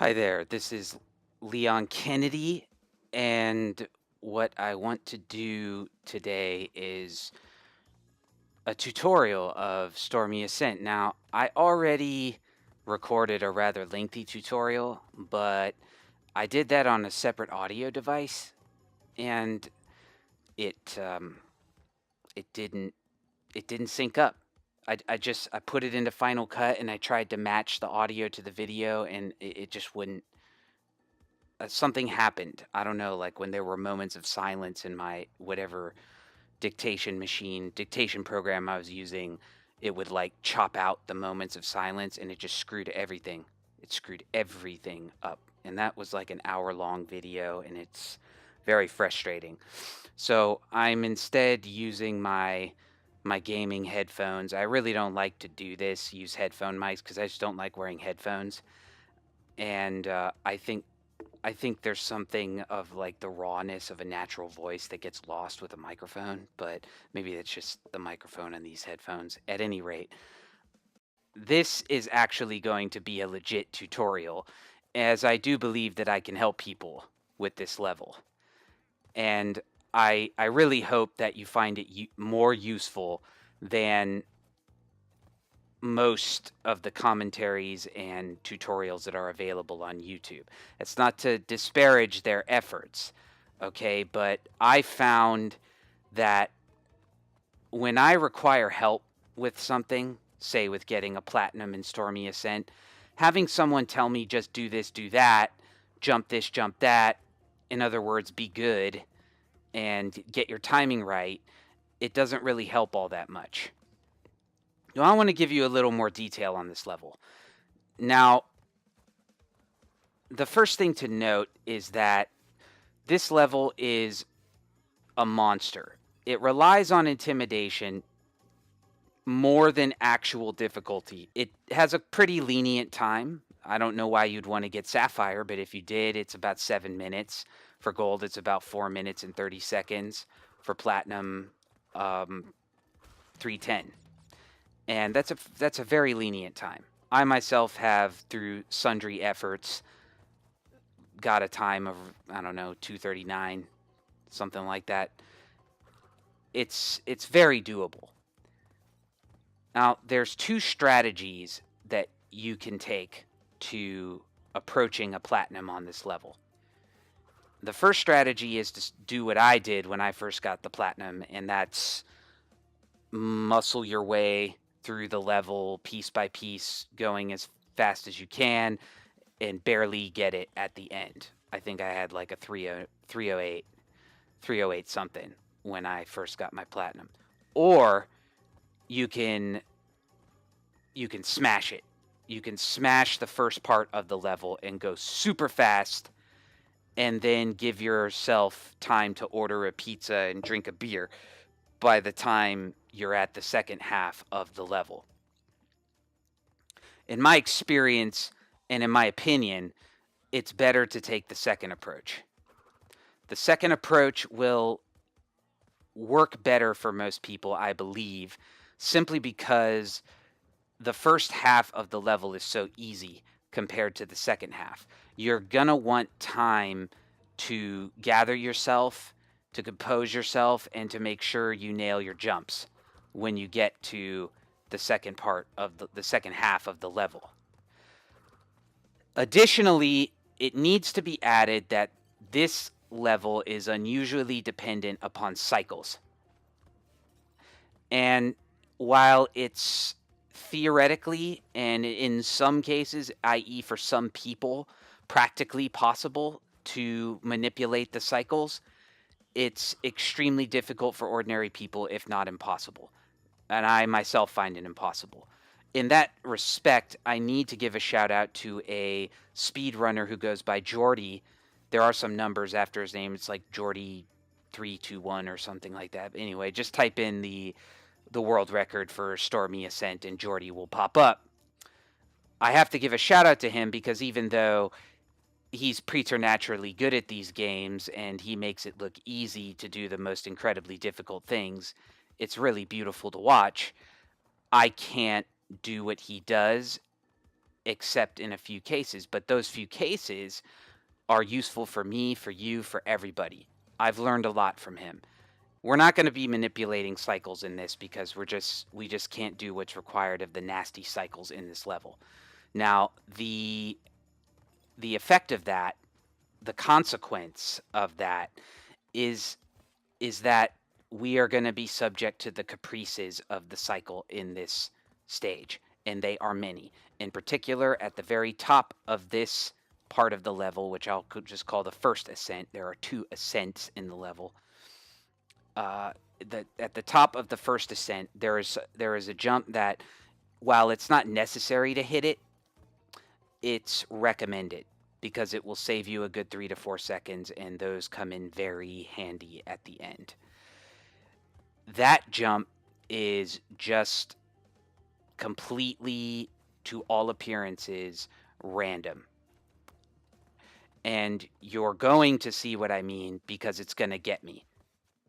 Hi there, this is Leon Kennedy, and what I want to do today is a tutorial of Stormy Ascent. Now, I already recorded a rather lengthy tutorial, but I did that on a separate audio device, and it it didn't sync up. I put it into Final Cut and I tried to match the audio to the video, and it just wouldn't. Something happened. I don't know, like when there were moments of silence in my whatever dictation program I was using, it would like chop out the moments of silence and it just screwed everything. It screwed everything up. And that was like an hour-long video, and it's very frustrating. So I'm instead using my gaming headphones. I really don't like to do this, use headphone mics, because I just don't like wearing headphones. And I think there's something of like the rawness of a natural voice that gets lost with a microphone, but maybe it's just the microphone on these headphones. At any rate, this is actually going to be a legit tutorial, as I do believe that I can help people with this level. And I really hope that you find it more useful than most of the commentaries and tutorials that are available on YouTube. It's not to disparage their efforts, okay? But I found that when I require help with something, say with getting a platinum in Stormy Ascent, having someone tell me just do this, do that, jump this, jump that, in other words, be good and get your timing right, it doesn't really help all that much. Now, I want to give you a little more detail on this level. Now, the first thing to note is that this level is a monster. It relies on intimidation more than actual difficulty. It has a pretty lenient time. I don't know why you'd want to get Sapphire, but if you did, it's about 7 minutes. For Gold, it's about 4 minutes and 30 seconds. For Platinum, 310. And that's a very lenient time. I myself have, through sundry efforts, got a time of, I don't know, 2:39, something like that. It's very doable. Now, there's two strategies that you can take to approaching a platinum on this level. The first strategy is to do what I did when I first got the platinum, and that's muscle your way through the level piece by piece, going as fast as you can, and barely get it at the end. I think I had like a 308 something when I first got my platinum. Or you can smash it. You can smash the first part of the level and go super fast, and then give yourself time to order a pizza and drink a beer by the time you're at the second half of the level. In my experience, and in my opinion, it's better to take the second approach. The second approach will work better for most people, I believe, simply because the first half of the level is so easy compared to the second half. You're gonna want time to gather yourself, to compose yourself, and to make sure you nail your jumps when you get to the second part of the second half of the level. Additionally, it needs to be added that this level is unusually dependent upon cycles. And while it's theoretically, and in some cases, i.e., for some people, practically possible to manipulate the cycles, it's extremely difficult for ordinary people, if not impossible. And I myself find it impossible. In that respect, I need to give a shout out to a speedrunner who goes by Jordy. There are some numbers after his name. It's like Jordy321 or something like that. Anyway, just type in the world record for Stormy Ascent and Jordy will pop up. I have to give a shout out to him because even though he's preternaturally good at these games and he makes it look easy to do the most incredibly difficult things, it's really beautiful to watch. I can't do what he does, except in a few cases. But those few cases are useful for me, for you, for everybody. I've learned a lot from him. We're not going to be manipulating cycles in this because we just can't do what's required of the nasty cycles in this level. Now, the effect of that, the consequence of that is that we are going to be subject to the caprices of the cycle in this stage, and they are many. In particular, at the very top of this part of the level, which I'll just call the first ascent, there are 2 ascents in the level. At the top of the first ascent, there is a jump that, while it's not necessary to hit it, it's recommended because it will save you a good 3 to 4 seconds, and those come in very handy at the end. That jump is just completely, to all appearances, random. And you're going to see what I mean because it's going to get me.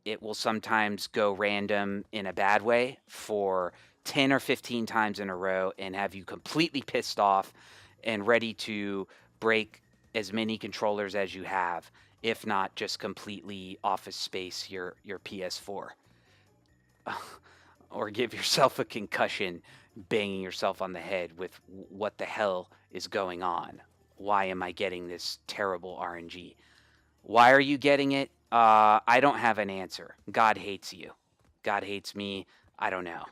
It will sometimes go random in a bad way for 10 or 15 times in a row and have you completely pissed off and ready to break as many controllers as you have, if not just completely Office Space your PS4. Or give yourself a concussion banging yourself on the head with what the hell is going on? Why am I getting this terrible RNG? Why are you getting it? I don't have an answer. God hates you. God hates me. I don't know.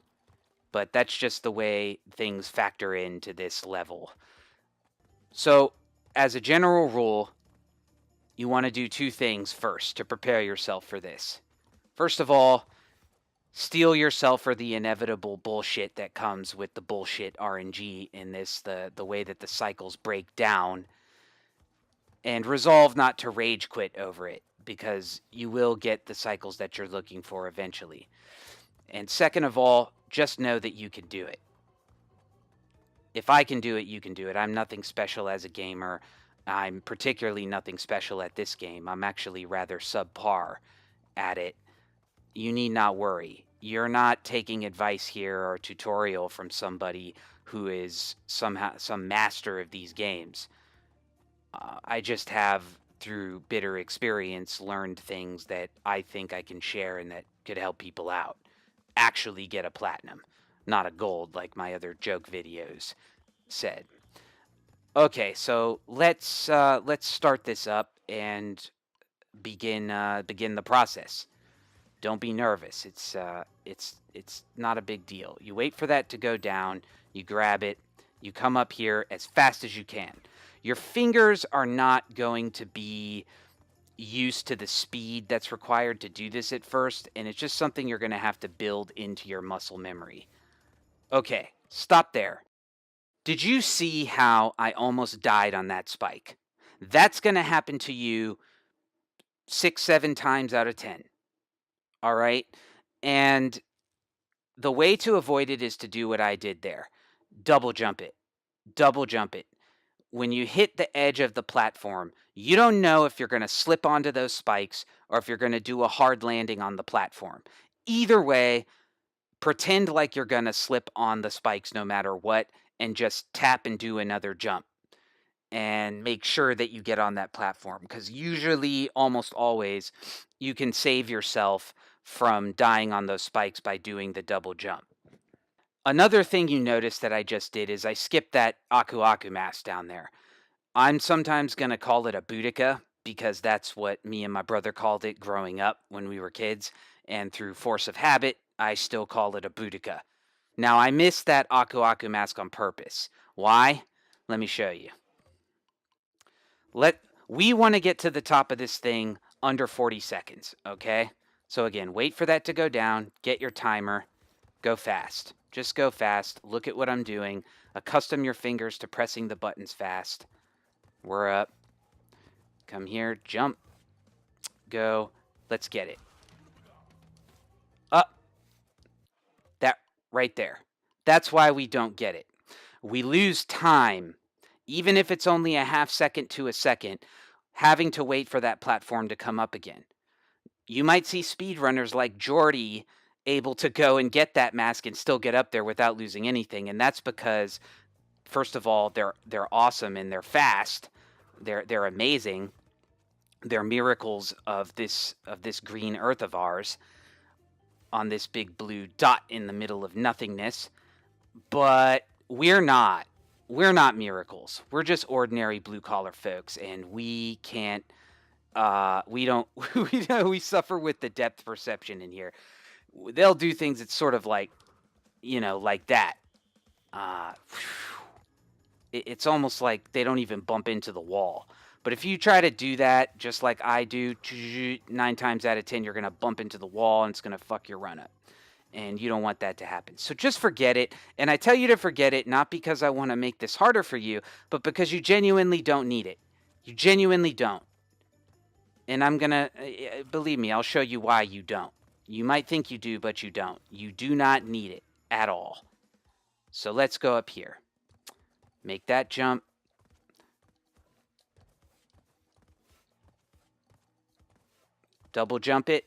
But that's just the way things factor into this level. So, as a general rule, you want to do 2 things first to prepare yourself for this. First of all, steel yourself for the inevitable bullshit that comes with the bullshit RNG in this, the way that the cycles break down, and resolve not to rage quit over it, because you will get the cycles that you're looking for eventually. And second of all, just know that you can do it. If I can do it, you can do it. I'm nothing special as a gamer. I'm particularly nothing special at this game. I'm actually rather subpar at it. You need not worry. You're not taking advice here or tutorial from somebody who is somehow some master of these games. I just have, through bitter experience, learned things that I think I can share and that could help people out. Actually get a platinum, not a gold like my other joke videos said. Okay, so let's start this up and begin the process. Don't be nervous. It's not a big deal. You wait for that to go down, you grab it, you come up here as fast as you can. Your fingers are not going to be used to the speed that's required to do this at first, and it's just something you're going to have to build into your muscle memory. Okay, stop there. Did you see how I almost died on that spike? That's going to happen to you 6, 7 times out of 10. All right? And the way to avoid it is to do what I did there. Double jump it. Double jump it. When you hit the edge of the platform, you don't know if you're going to slip onto those spikes or if you're going to do a hard landing on the platform. Either way, pretend like you're going to slip on the spikes no matter what, and just tap and do another jump. And make sure that you get on that platform, because usually, almost always, you can save yourself from dying on those spikes by doing the double jump. Another thing you notice that I just did is I skipped that Aku Aku mask down there. I'm sometimes going to call it a Boudica because that's what me and my brother called it growing up when we were kids, and through force of habit, I still call it a Boudica. Now, I missed that Aku Aku mask on purpose. Why? Let me show you. We want to get to the top of this thing under 40 seconds, okay? So again, wait for that to go down, get your timer, go fast. Just go fast, look at what I'm doing, accustom your fingers to pressing the buttons fast. We're up. Come here, jump, go, let's get it. Up. That right there. That's why we don't get it. We lose time, even if it's only a half second to a second, having to wait for that platform to come up again. You might see speedrunners like Jordy able to go and get that mask and still get up there without losing anything, and that's because first of all, they're awesome and they're fast. They're amazing. They're miracles of this green earth of ours on this big blue dot in the middle of nothingness. But we're not miracles. We're just ordinary blue collar folks, and we can't we don't we suffer with the depth perception in here. They'll do things that's sort of like, like that. It's almost like they don't even bump into the wall. But if you try to do that just like I do, 9 times out of 10 you're going to bump into the wall and it's going to fuck your run up. And you don't want that to happen. So just forget it. And I tell you to forget it not because I want to make this harder for you, but because you genuinely don't need it. You genuinely don't. And I'm going to, believe me, I'll show you why you don't. You might think you do, but you don't. You do not need it at all. So let's go up here. Make that jump. Double jump it.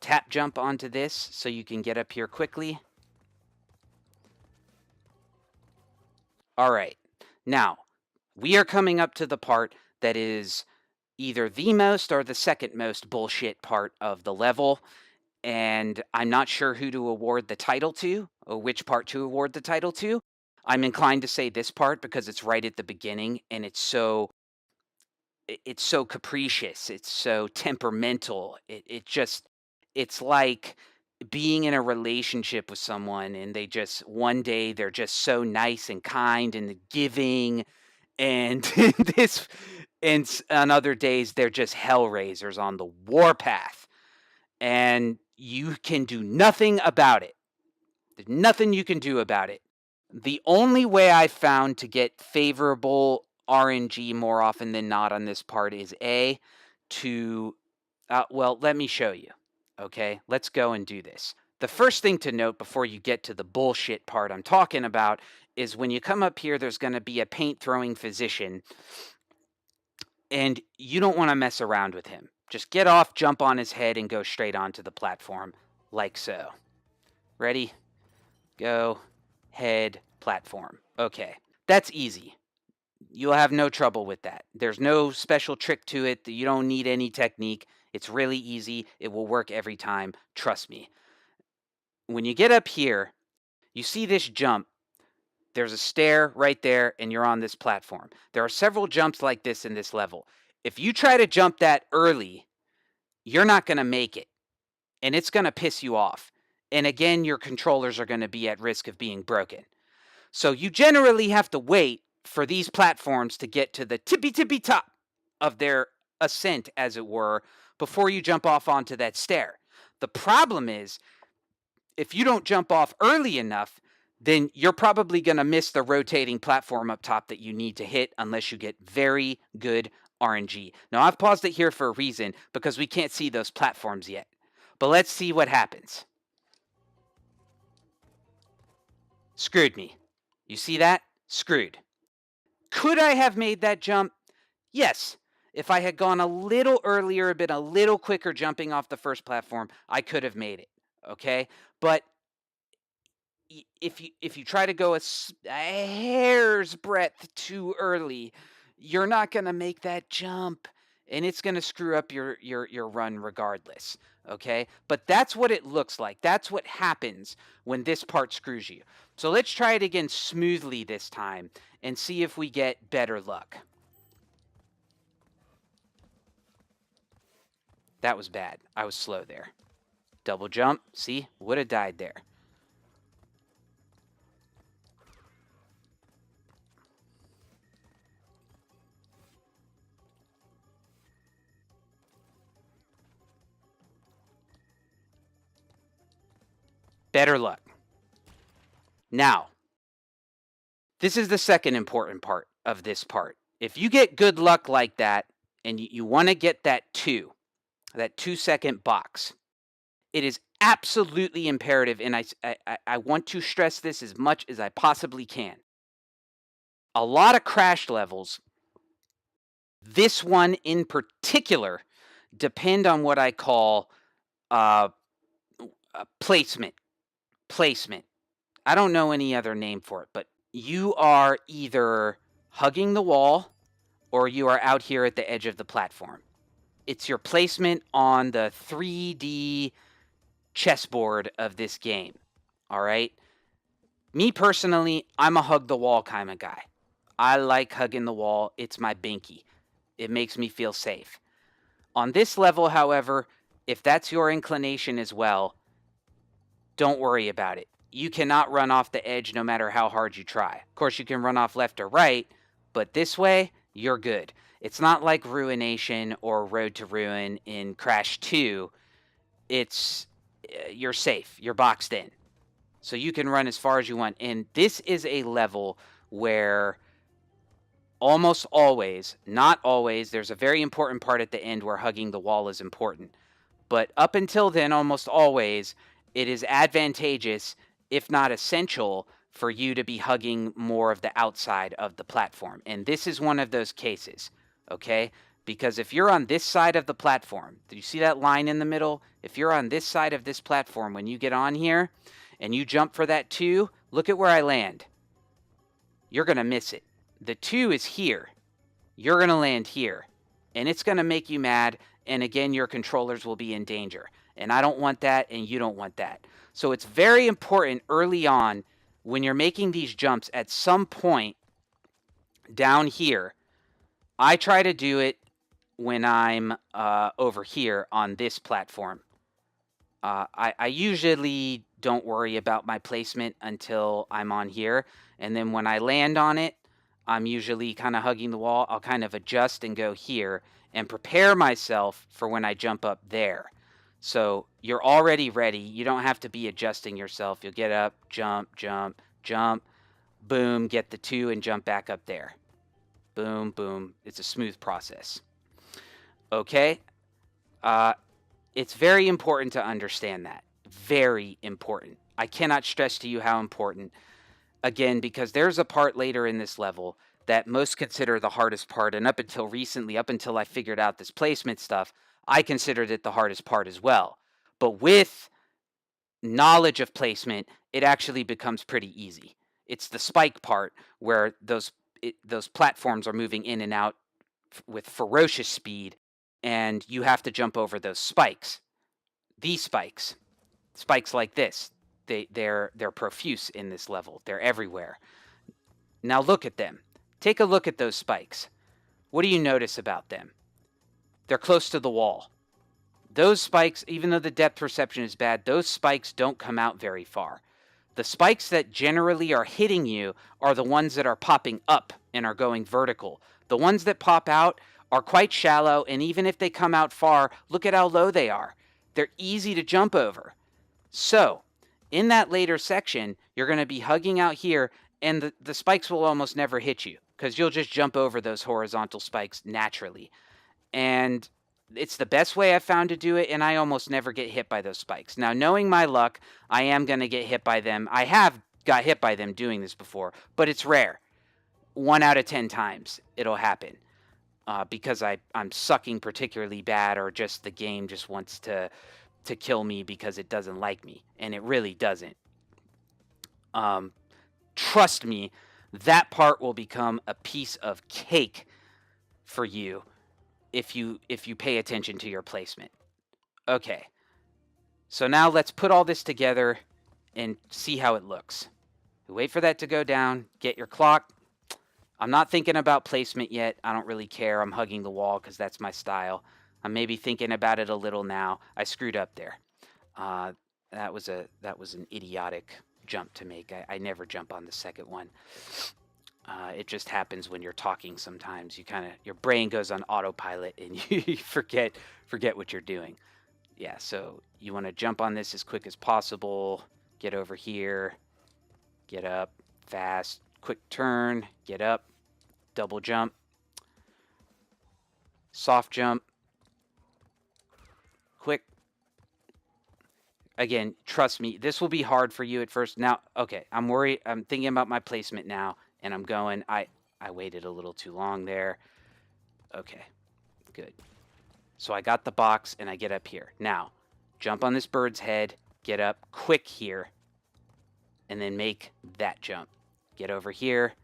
Tap jump onto this so you can get up here quickly. All right. Now, we are coming up to the part that is either the most or the second most bullshit part of the level. And I'm not sure who to award the title to, or which part to award the title to. I'm inclined to say this part because it's right at the beginning and it's so capricious. It's so temperamental. It's like being in a relationship with someone and they just, one day they're just so nice and kind and giving, and on other days they're just hellraisers on the warpath, and you can do nothing about it. There's nothing you can do about it. The only way I found to get favorable RNG more often than not on this part is well, let me show you. Okay, let's go and do this. The first thing to note before you get to the bullshit part I'm talking about is when you come up here, there's going to be a paint throwing physician, and you don't want to mess around with him. Just get off, jump on his head, and go straight onto the platform, like so. Ready? Go. Head, platform. Okay, that's easy. You'll have no trouble with that. There's no special trick to it. You don't need any technique. It's really easy. It will work every time. Trust me. When you get up here, you see this jump. There's a stair right there, and you're on this platform. There are several jumps like this in this level. If you try to jump that early, you're not going to make it, and it's going to piss you off. And again, your controllers are going to be at risk of being broken. So you generally have to wait for these platforms to get to the tippy top of their ascent, as it were, before you jump off onto that stair. The problem is, if you don't jump off early enough, then you're probably going to miss the rotating platform up top that you need to hit unless you get very good RNG. Now, I've paused it here for a reason because we can't see those platforms yet. But let's see what happens. Screwed me. You see that? Screwed. Could I have made that jump? Yes. If I had gone a little earlier, been a little quicker jumping off the first platform, I could have made it. Okay? But if you try to go a hair's breadth too early, you're not going to make that jump, and it's going to screw up your run regardless. Okay? But that's what it looks like. That's what happens when this part screws you. So let's try it again smoothly this time and see if we get better luck. That was bad. I was slow there. Double jump. See? Would have died there. Better luck. Now, this is the second important part of this part. If you get good luck like that, and you want to get that 2-second box, it is absolutely imperative, and I want to stress this as much as I possibly can. A lot of crash levels, this one in particular, depend on what I call placement. I don't know any other name for it, but you are either hugging the wall or you are out here at the edge of the platform. It's your placement on the 3D chessboard of this game. All right? Me personally, I'm a hug the wall kind of guy. I like hugging the wall. It's my binky. It makes me feel safe. On this level, however, if that's your inclination as well, don't worry about it. You cannot run off the edge no matter how hard you try. Of course, you can run off left or right, but this way, you're good. It's not like Ruination or Road to Ruin in Crash 2. You're safe. You're boxed in. So you can run as far as you want. And this is a level where almost always, not always, there's a very important part at the end where hugging the wall is important. But up until then, almost always, it is advantageous, if not essential, for you to be hugging more of the outside of the platform. And this is one of those cases, okay? Because if you're on this side of the platform, do you see that line in the middle? If you're on this side of this platform, when you get on here and you jump for that 2, look at where I land. You're going to miss it. The 2 is here. You're going to land here. And it's going to make you mad. And again, your controllers will be in danger. And I don't want that, and you don't want that. So it's very important early on when you're making these jumps at some point down here. I try to do it when I'm over here on this platform. I usually don't worry about my placement until I'm on here. And then when I land on it, I'm usually kind of hugging the wall. I'll kind of adjust and go here and prepare myself for when I jump up there. So you're already ready. You don't have to be adjusting yourself. You'll get up, jump, jump, jump, boom, get the 2 and jump back up there. Boom, boom. It's a smooth process. Okay? It's very important to understand that. Very important. I cannot stress to you how important. Again, because there's a part later in this level that most consider the hardest part. And up until recently, up until I figured out this placement stuff, I considered it the hardest part as well. But with knowledge of placement, it actually becomes pretty easy. It's the spike part where those platforms are moving in and out with ferocious speed, and you have to jump over those spikes. These spikes like this, they're profuse in this level. They're everywhere. Now look at them. Take a look at those spikes. What do you notice about them? They're close to the wall. Those spikes, even though the depth perception is bad, those spikes don't come out very far. The spikes that generally are hitting you are the ones that are popping up and are going vertical. The ones that pop out are quite shallow, and even if they come out far, look at how low they are. They're easy to jump over. So, in that later section, you're going to be hugging out here, and the spikes will almost never hit you because you'll just jump over those horizontal spikes naturally. And it's the best way I've found to do it, and I almost never get hit by those spikes. Now, knowing my luck, I am going to get hit by them. I have got hit by them doing this before, but it's rare. 1 out of 10 times it'll happen because I'm sucking particularly bad, or just the game just wants to kill me because it doesn't like me, and it really doesn't. Trust me, that part will become a piece of cake for you if you pay attention to your placement. Okay, so now let's put all this together and see how it looks. Wait for that to go down, get your clock. I'm not thinking about placement yet. I don't really care. I'm hugging the wall because that's my style. I'm maybe thinking about it a little now. I screwed up there. That was an idiotic jump to make. I never jump on the second one. It just happens when you're talking sometimes. Your brain goes on autopilot and you forget what you're doing. Yeah, so you want to jump on this as quick as possible. Get over here. Get up. Fast. Quick turn. Get up. Double jump. Soft jump. Quick. Again, trust me, this will be hard for you at first. Now, okay, I'm worried. I'm thinking about my placement now, and I'm going. I waited a little too long there. Okay, good. So I got the box, and I get up here. Now, jump on this bird's head, get up quick here, and then make that jump. Get over here,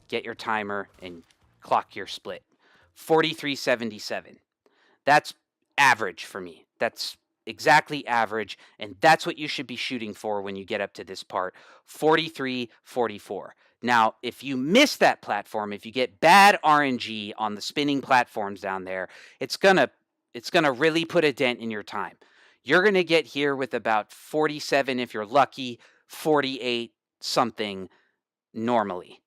get your timer, and clock your split. 43.77. That's average for me. That's exactly average, and that's what you should be shooting for when you get up to this part. 43.44. Now, if you miss that platform, if you get bad RNG on the spinning platforms down there, it's gonna really put a dent in your time. You're gonna get here with about 47 if you're lucky, 48 something normally.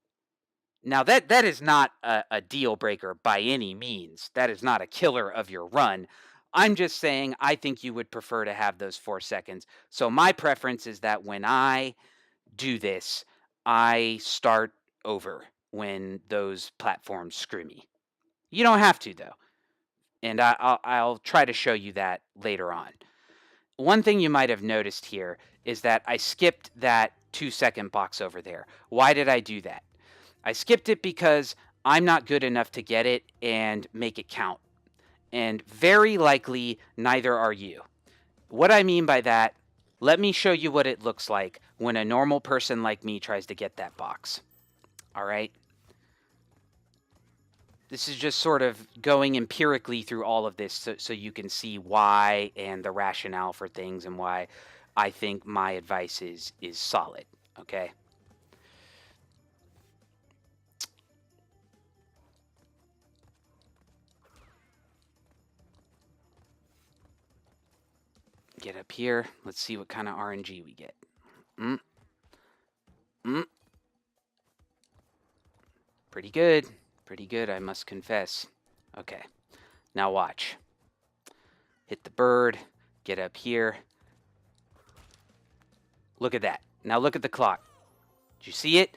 Now that is not a deal breaker by any means. That is not a killer of your run. I'm just saying I think you would prefer to have those 4 seconds. So my preference is that when I do this, I start over when those platforms screw me. You don't have to though, and I'll try to show you that later on. One thing you might have noticed here is that I skipped that 2-second box over there. Why did I do that? I skipped it because I'm not good enough to get it and make it count. And very likely, neither are you. What I mean by that, let me show you what it looks like when a normal person like me tries to get that box. All right? This is just sort of going empirically through all of this so you can see why and the rationale for things and why I think my advice is solid. Okay? Get up here. Let's see what kind of RNG we get. Pretty good. Pretty good, I must confess. Okay. Now watch. Hit the bird. Get up here. Look at that. Now look at the clock. Did you see it?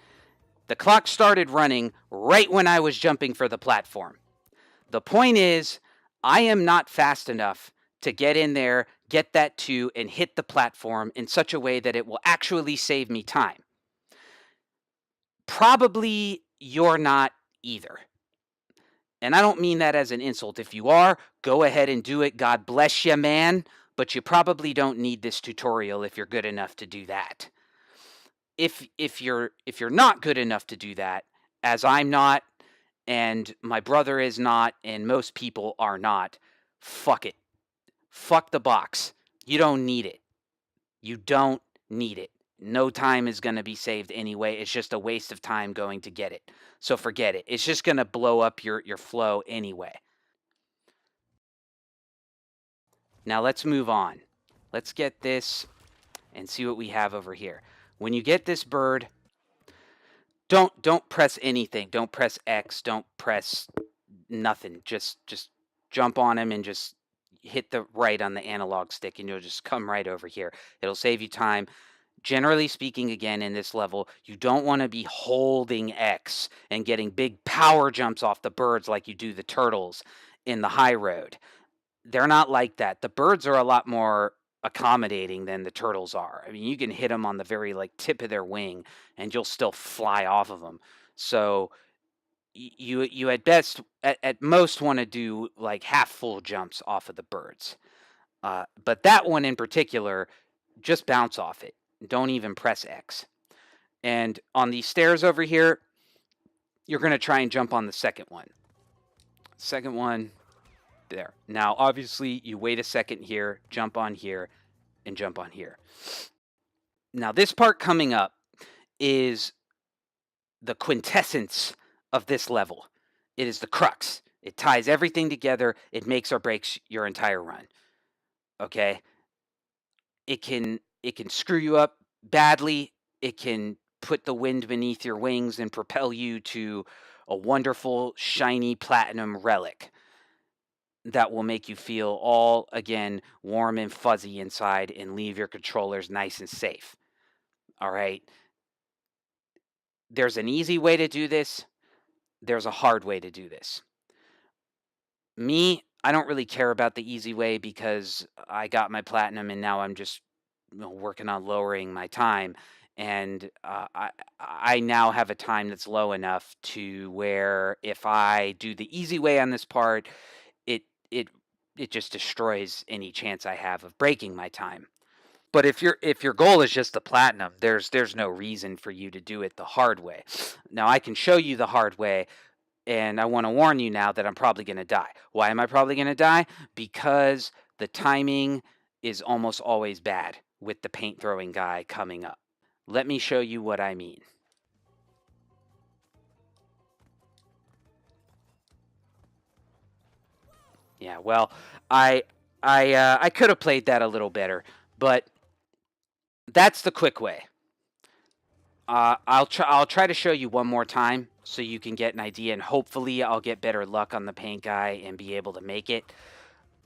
The clock started running right when I was jumping for the platform. The point is, I am not fast enough to get in there, get that 2, and hit the platform in such a way that it will actually save me time. Probably you're not either. And I don't mean that as an insult. If you are, go ahead and do it. God bless you, man. But you probably don't need this tutorial if you're good enough to do that. If you're not good enough to do that, as I'm not, and my brother is not, and most people are not, fuck it. Fuck the box. You don't need it. You don't need it. No time is going to be saved anyway. It's just a waste of time going to get it. So forget it. It's just going to blow up your flow anyway. Now let's move on. Let's get this and see what we have over here. When you get this bird, don't press anything. Don't press X. Don't press nothing. Just jump on him and just hit the right on the analog stick and you'll just come right over here. It'll save you time. Generally speaking, again, in this level, you don't want to be holding X and getting big power jumps off the birds like you do the turtles in the high road. They're not like that. The birds are a lot more accommodating than the turtles are. I mean, you can hit them on the very tip of their wing and you'll still fly off of them. So you at best at most want to do half full jumps off of the birds. But that one in particular, just bounce off it. Don't even press X. And on these stairs over here, you're going to try and jump on the second one. Second one, there. Now, obviously, you wait a second here, jump on here, and jump on here. Now, this part coming up is the quintessence of this level. It is the crux. It ties everything together. It makes or breaks your entire run. Okay? It can screw you up badly. It can put the wind beneath your wings and propel you to a wonderful, shiny platinum relic that will make you feel all, again, warm and fuzzy inside and leave your controllers nice and safe. All right? There's an easy way to do this. There's a hard way to do this. Me, I don't really care about the easy way because I got my platinum and now I'm just working on lowering my time. And I now have a time that's low enough to where if I do the easy way on this part, it just destroys any chance I have of breaking my time. But if your goal is just the platinum, there's no reason for you to do it the hard way. Now I can show you the hard way, and I want to warn you now that I'm probably going to die. Why am I probably going to die? Because the timing is almost always bad with the paint throwing guy coming up. Let me show you what I mean. Yeah, well, I could have played that a little better, but that's the quick way. I'll try to show you one more time so you can get an idea, and hopefully I'll get better luck on the paint guy and be able to make it.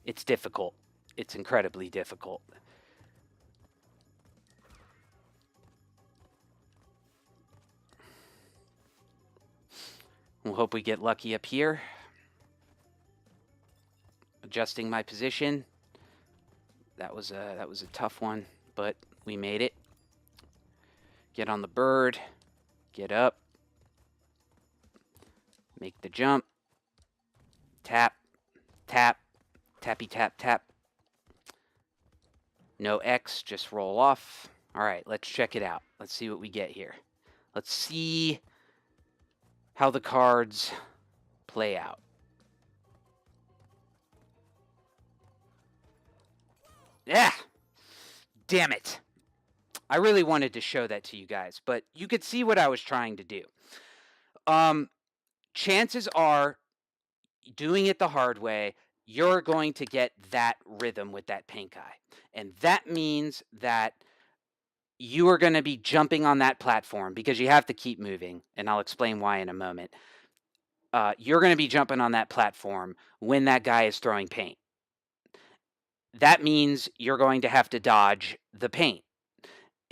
It's difficult. It's incredibly difficult. We'll hope we get lucky up here. Adjusting my position. That was a tough one, but we made it. Get on the bird. Get up. Make the jump. Tap. Tap. Tappy tap tap. No X, just roll off. All right, let's check it out. Let's see what we get here. Let's see how the cards play out. Yeah. Damn it. I really wanted to show that to you guys, but you could see what I was trying to do. Chances are, doing it the hard way, you're going to get that rhythm with that paint guy. And that means that you are going to be jumping on that platform because you have to keep moving, and I'll explain why in a moment. You're going to be jumping on that platform when that guy is throwing paint. That means you're going to have to dodge the paint.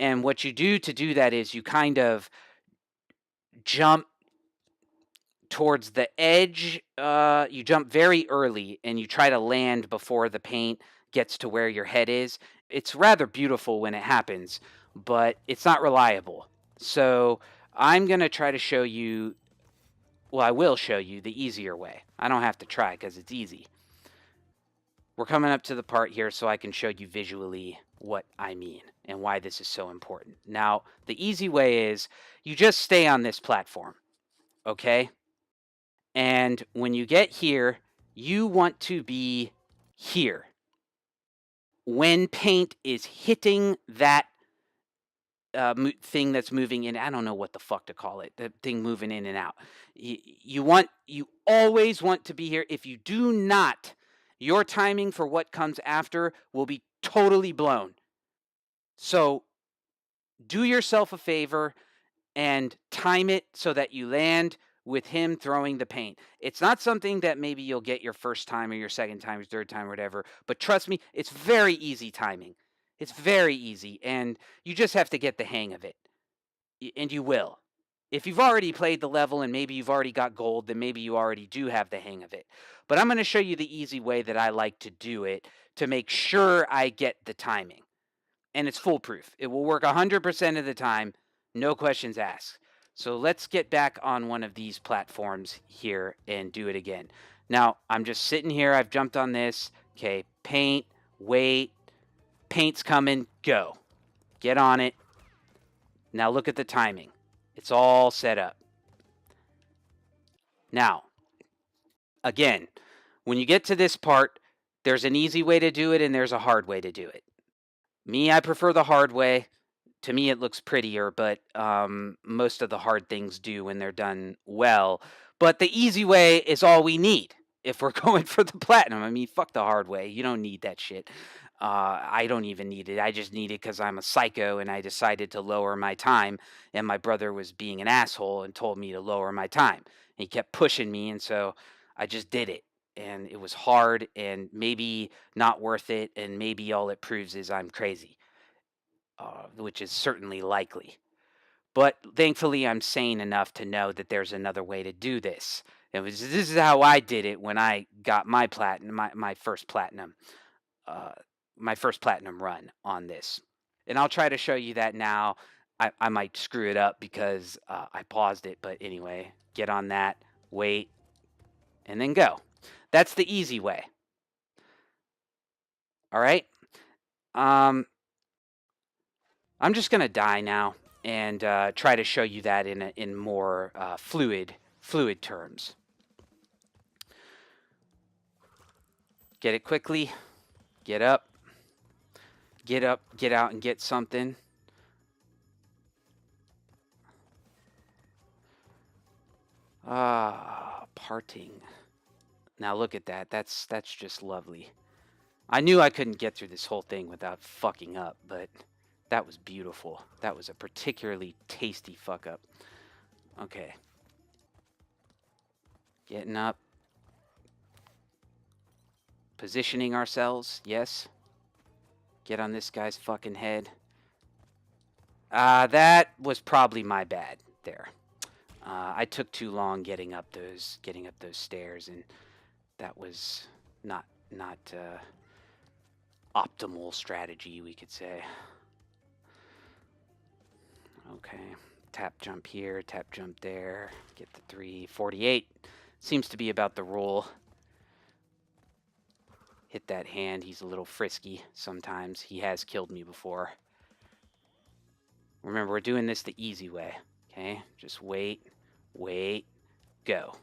And what you do to do that is you kind of jump towards the edge. You jump very early and you try to land before the paint gets to where your head is. It's rather beautiful when it happens, but it's not reliable. So I'm going to try to show you, well, I will show you the easier way. I don't have to try because it's easy. We're coming up to the part here so I can show you visually what I mean and why this is so important. Now, the easy way is you just stay on this platform, okay? And when you get here, you want to be here. When paint is hitting that thing that's moving in, I don't know what the fuck to call it, the thing moving in and out. You always want to be here. If you do not, your timing for what comes after will be totally blown. So do yourself a favor and time it so that you land with him throwing the paint. It's not something that maybe you'll get your first time or your second time or third time or whatever, but trust me, it's very easy timing. It's very easy, and you just have to get the hang of it. And you will. If you've already played the level and maybe you've already got gold, then maybe you already do have the hang of it. But I'm going to show you the easy way that I like to do it to make sure I get the timing. And it's foolproof. It will work 100% of the time, no questions asked. So let's get back on one of these platforms here and do it again. Now, I'm just sitting here. I've jumped on this. Okay, paint, wait. Paint's coming, go. Get on it. Now look at the timing. It's all set up. Now, again, when you get to this part, there's an easy way to do it and there's a hard way to do it. Me, I prefer the hard way. To me, it looks prettier, but most of the hard things do when they're done well. But the easy way is all we need if we're going for the platinum. I mean, fuck the hard way. You don't need that shit. I don't even need it. I just need it because I'm a psycho and I decided to lower my time. And my brother was being an asshole and told me to lower my time. And he kept pushing me, and so I just did it. And it was hard and maybe not worth it. And maybe all it proves is I'm crazy. Which is certainly likely. But thankfully, I'm sane enough to know that there's another way to do this. This is how I did it when I got my platinum, my first platinum run on this. And I'll try to show you that now. I might screw it up because I paused it, but anyway, get on that, wait, and then go. That's the easy way. All right. I'm just gonna die now and try to show you that in more fluid terms. Get it quickly. Get up. Get up. Get out and get something. Parting. Now look at that. That's just lovely. I knew I couldn't get through this whole thing without fucking up, but that was beautiful. That was a particularly tasty fuck up. Okay. Getting up. Positioning ourselves. Yes. Get on this guy's fucking head. That was probably my bad there. I took too long getting up those stairs, and that was not optimal strategy, we could say. Okay, tap jump here, tap jump there, get the 348. Seems to be about the rule. Hit that hand. He's a little frisky sometimes. He has killed me before. Remember, we're doing this the easy way. Okay, just wait, go.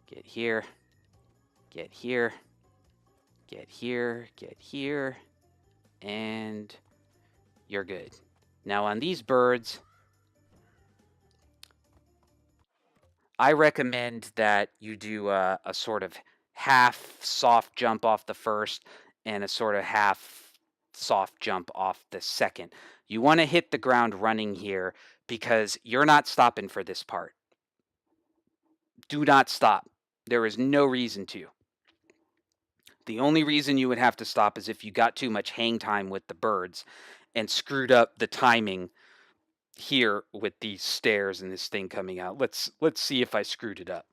Get here, get here, get here, get here, and you're good. Now on these birds, I recommend that you do a sort of half soft jump off the first and a sort of half soft jump off the second. You want to hit the ground running here because you're not stopping for this part. Do not stop. There is no reason to. The only reason you would have to stop is if you got too much hang time with the birds and screwed up the timing here with these stairs and this thing coming out. Let's see if I screwed it up.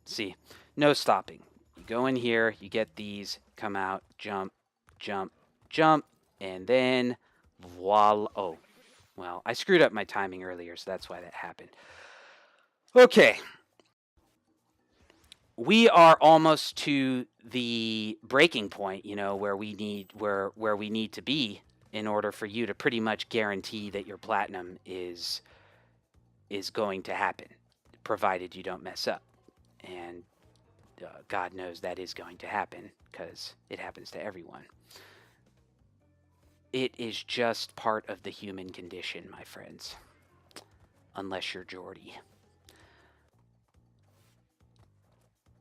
See, no stopping. You go in here, you get these, come out, jump, jump, jump, and then voila. Oh, well, I screwed up my timing earlier, so that's why that happened. Okay. We are almost to the breaking point, you know, where we need to be in order for you to pretty much guarantee that your platinum is going to happen, provided you don't mess up. And God knows that is going to happen because it happens to everyone. It is just part of the human condition, my friends. Unless you're Geordie.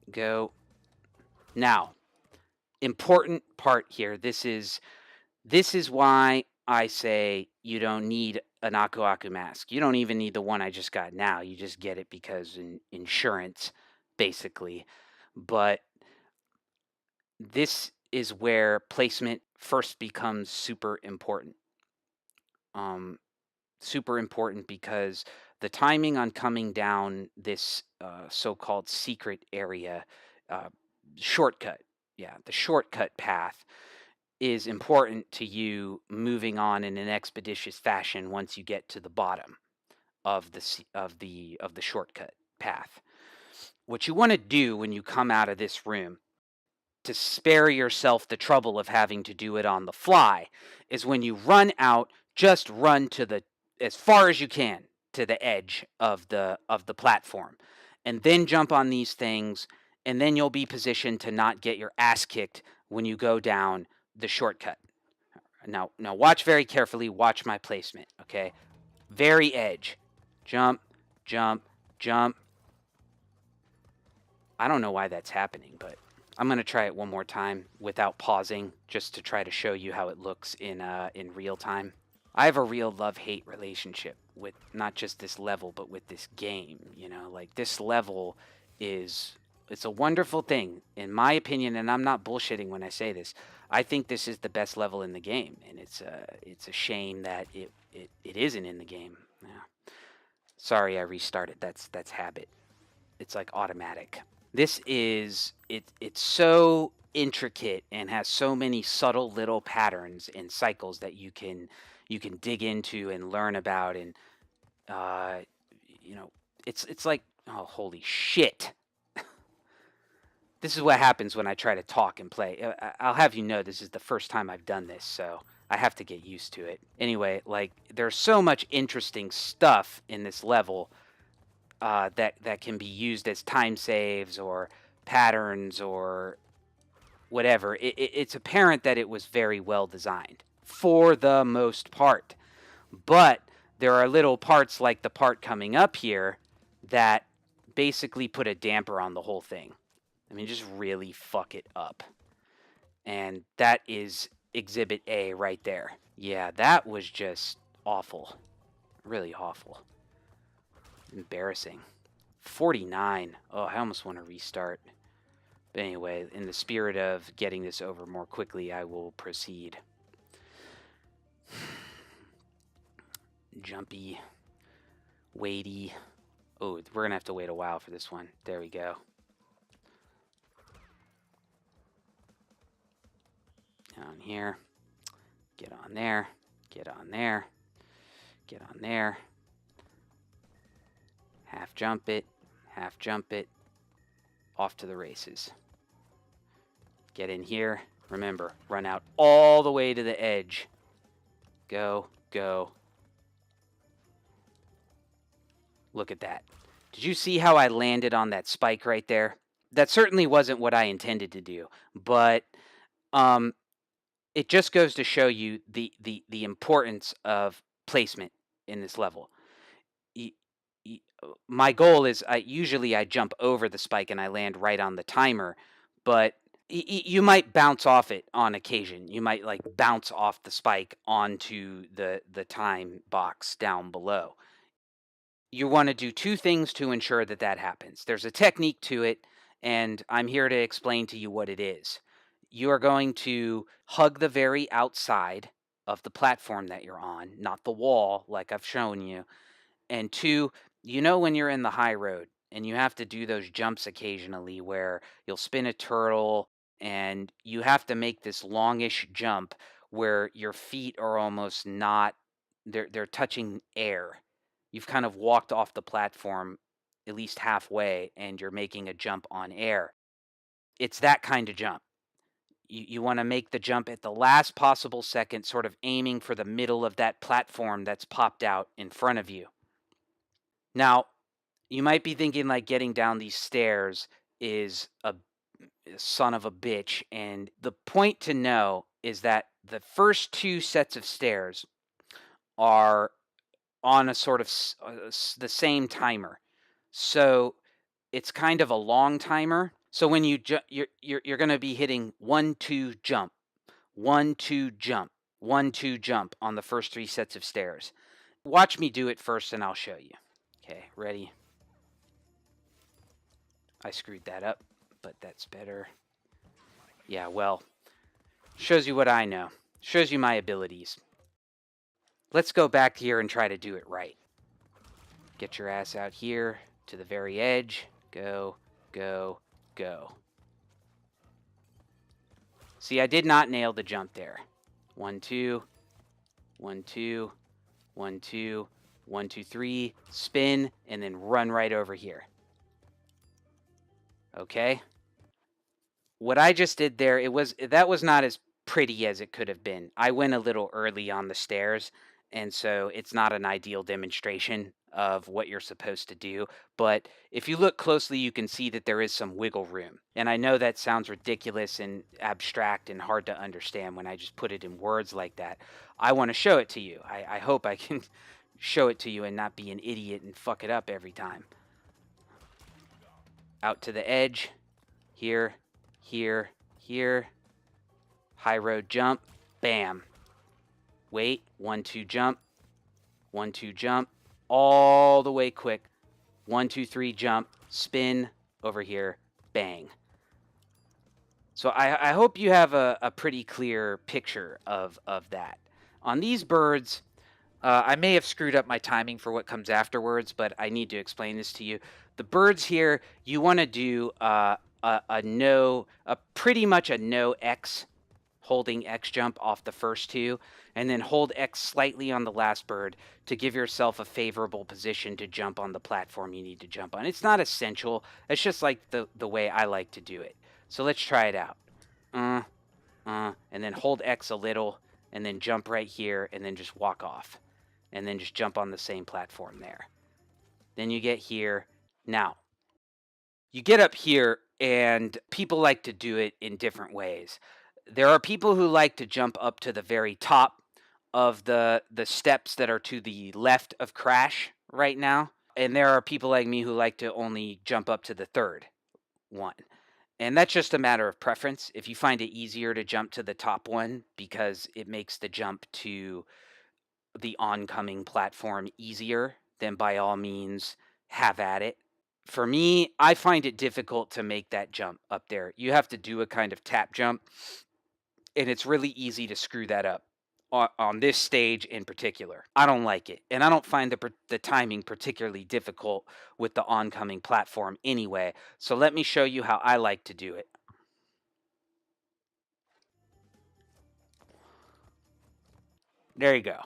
Go. Now, important part here. This is why I say you don't need an Aku Aku mask. You don't even need the one I just got now. You just get it because insurance, basically. But this is where placement first becomes super important. Super important because the timing on coming down this so-called secret area, shortcut, the shortcut path is important to you moving on in an expeditious fashion once you get to the bottom of the shortcut path. What you want to do when you come out of this room to spare yourself the trouble of having to do it on the fly is when you run out, just run to as far as you can to the edge of the platform, and then jump on these things, and then you'll be positioned to not get your ass kicked when you go down the shortcut. Now watch very carefully. Watch my placement, okay? Very edge. Jump, jump, jump. I don't know why that's happening, but I'm going to try it one more time without pausing, just to try to show you how it looks in real time. I have a real love-hate relationship with not just this level, but with this game. You know, like, this level it's a wonderful thing, in my opinion, and I'm not bullshitting when I say this. I think this is the best level in the game, and it's a shame that it isn't in the game. Yeah. Sorry, I restarted. That's habit. It's like automatic. This is it's so intricate and has so many subtle little patterns and cycles that you can dig into and learn about, and you know, it's like, oh, holy shit. This is what happens when I try to talk and play. I'll have you know this is the first time I've done this, so I have to get used to it. Anyway, like, there's so much interesting stuff in this level that can be used as time saves or patterns or whatever. It's apparent that it was very well designed for the most part. But there are little parts like the part coming up here that basically put a damper on the whole thing. I mean, just really fuck it up. And that is Exhibit A right there. Yeah, that was just awful. Really awful. Embarrassing. 49. Oh, I almost want to restart. But anyway, in the spirit of getting this over more quickly, I will proceed. Jumpy. Weighty. Oh, we're going to have to wait a while for this one. There we go. Down here. Get on there. Get on there. Get on there. Half jump it. Half jump it. Off to the races. Get in here. Remember, run out all the way to the edge. Go, go. Look at that. Did you see how I landed on that spike right there? That certainly wasn't what I intended to do, but it just goes to show you the importance of placement in this level. My goal is usually I jump over the spike and I land right on the timer, but you might bounce off it on occasion. You might like bounce off the spike onto the time box down below. You want to do two things to ensure that that happens. There's a technique to it, and I'm here to explain to you what it is. You are going to hug the very outside of the platform that you're on, not the wall like I've shown you. And two, you know when you're in the high road and you have to do those jumps occasionally where you'll spin a turtle and you have to make this longish jump where your feet are almost not, they're touching air. You've kind of walked off the platform at least halfway and you're making a jump on air. It's that kind of jump. You want to make the jump at the last possible second, sort of aiming for the middle of that platform that's popped out in front of you. Now, you might be thinking like getting down these stairs is a son of a bitch, and the point to know is that the first two sets of stairs are on a sort of the same timer. So it's kind of a long timer. So when you're going to be hitting 1 2 jump, 1 2 jump, 1 2 jump on the first three sets of stairs. Watch me do it first and I'll show you. Okay, ready? I screwed that up, but that's better. Yeah, well, shows you what I know. Shows you my abilities. Let's go back here and try to do it right. Get your ass out here to the very edge. Go, go, go. See, I did not nail the jump there. 1 2, 1 2, 1 2, 1 2 3, spin, and then run right over here. Okay? What I just did there, that was not as pretty as it could have been. I went a little early on the stairs, and so it's not an ideal demonstration of what you're supposed to do. But if you look closely, you can see that there is some wiggle room. And I know that sounds ridiculous and abstract and hard to understand when I just put it in words like that. I want to show it to you. I hope I can show it to you and not be an idiot and fuck it up every time. Out to the edge. Here, here, here. High road jump. Bam. Wait. 1 2 jump. 1 2 jump. All the way quick. 1 2 3 jump. Spin over here. Bang. So I hope you have a pretty clear picture of that. On these birds, I may have screwed up my timing for what comes afterwards, but I need to explain this to you. The birds here, you want to do pretty much a no X, holding X jump off the first two, and then hold X slightly on the last bird to give yourself a favorable position to jump on the platform you need to jump on. It's not essential. It's just like the way I like to do it. So let's try it out. And then hold X a little, and then jump right here, and then just walk off. And then just jump on the same platform there. Then you get here. Now, you get up here, and people like to do it in different ways. There are people who like to jump up to the very top of the steps that are to the left of Crash right now. And there are people like me who like to only jump up to the third one. And that's just a matter of preference. If you find it easier to jump to the top one because it makes the jump to the oncoming platform easier, then by all means have at it. For me, I find it difficult to make that jump up there. You have to do a kind of tap jump, and it's really easy to screw that up on this stage in particular. I don't like it, and I don't find the timing particularly difficult with the oncoming platform anyway. So let me show you how I like to do it. There you go.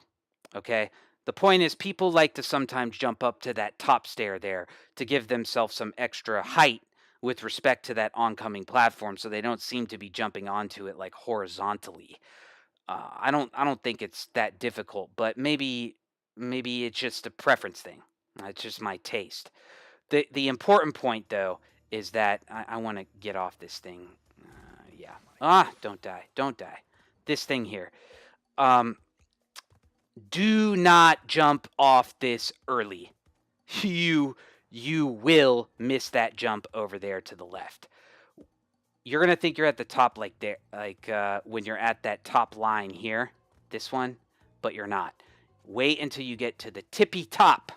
Okay. The point is, people like to sometimes jump up to that top stair there to give themselves some extra height with respect to that oncoming platform, so they don't seem to be jumping onto it like horizontally. I don't think it's that difficult, but maybe it's just a preference thing. It's just my taste. The important point though is that I want to get off this thing. Yeah. Don't die. Don't die. This thing here. Um, do not jump off this early. You will miss that jump over there to the left. You're gonna think you're at the top like there, like when you're at that top line here, this one, but you're not. Wait until you get to the tippy top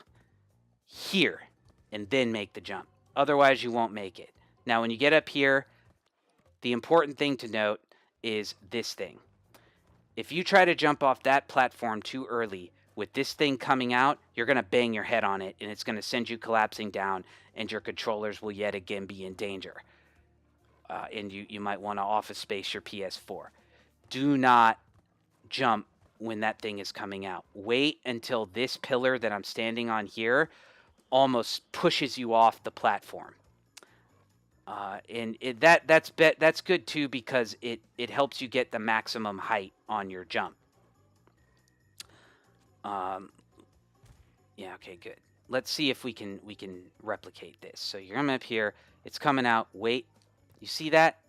here, and then make the jump. Otherwise, you won't make it. Now, when you get up here, the important thing to note is this thing. If you try to jump off that platform too early, with this thing coming out, you're going to bang your head on it, and it's going to send you collapsing down, and your controllers will yet again be in danger. And you might want to office space your PS4. Do not jump when that thing is coming out. Wait until this pillar that I'm standing on here almost pushes you off the platform. That's good too, because it helps you get the maximum height on your jump. Yeah, okay, good. Let's see if we can replicate this. So you're coming up here, it's coming out. Wait, you see that?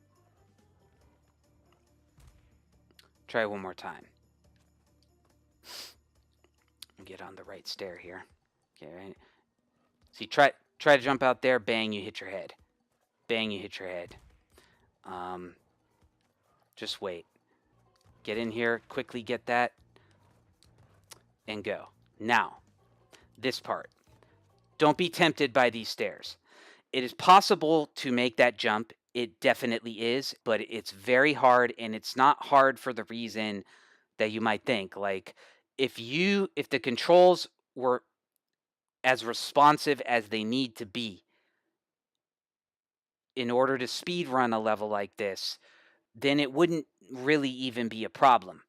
Try one more time. Get on the right stair here. Okay, right. See, try to jump out there. Bang, you hit your head. Bang, you hit your head. Just wait. Get in here, quickly get that, and go. Now, this part. Don't be tempted by these stairs. It is possible to make that jump. It definitely is, but it's very hard, and it's not hard for the reason that you might think. Like, if the controls were as responsive as they need to be in order to speed run a level like this, then it wouldn't really even be a problem.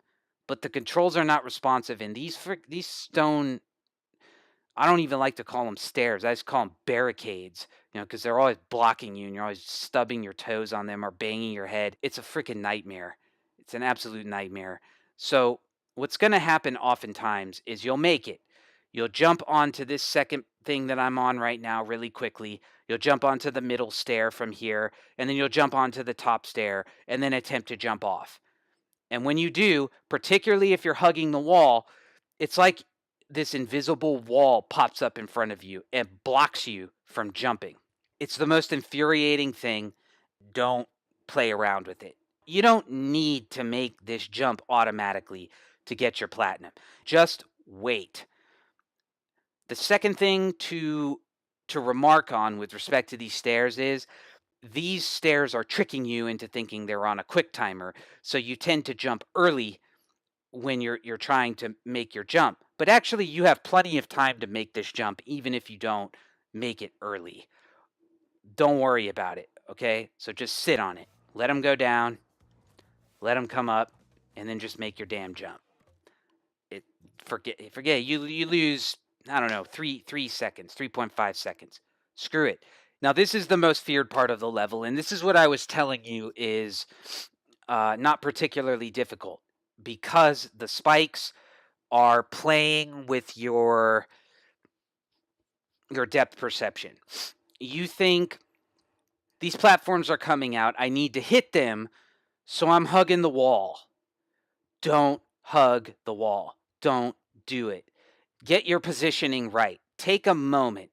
But the controls are not responsive, and these stone, I don't even like to call them stairs. I just call them barricades, because they're always blocking you, and you're always stubbing your toes on them or banging your head. It's a freaking nightmare. It's an absolute nightmare. So what's going to happen oftentimes is you'll make it. You'll jump onto this second thing that I'm on right now really quickly. You'll jump onto the middle stair from here, and then you'll jump onto the top stair, and then attempt to jump off. And when you do, particularly if you're hugging the wall, it's like this invisible wall pops up in front of you and blocks you from jumping. It's the most infuriating thing. Don't play around with it. You don't need to make this jump automatically to get your platinum. Just wait. The second thing to remark on with respect to these stairs is these stairs are tricking you into thinking they're on a quick timer, so you tend to jump early when you're trying to make your jump. But actually, you have plenty of time to make this jump, even if you don't make it early. Don't worry about it, okay? So just sit on it. Let them go down. Let them come up, and then just make your damn jump. Forget. You lose, I don't know, 3 seconds, 3.5 seconds. Screw it. Now, this is the most feared part of the level, and this is what I was telling you is not particularly difficult because the spikes are playing with your depth perception. You think these platforms are coming out, I need to hit them, so I'm hugging the wall. Don't hug the wall. Don't do it. Get your positioning right. Take a moment.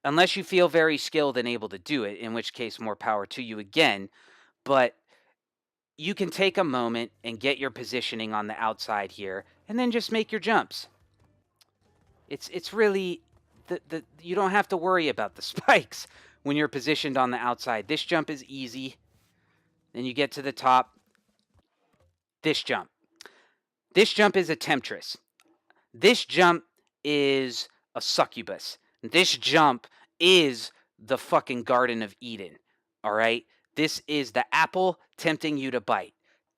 Unless you feel very skilled and able to do it, in which case more power to you again, but you can take a moment and get your positioning on the outside here and then just make your jumps. It's really you don't have to worry about the spikes when you're positioned on the outside. This jump is easy. Then you get to the top. This jump. This jump is a temptress. This jump is a succubus. This jump is the fucking Garden of Eden. All right? This is the apple tempting you to bite.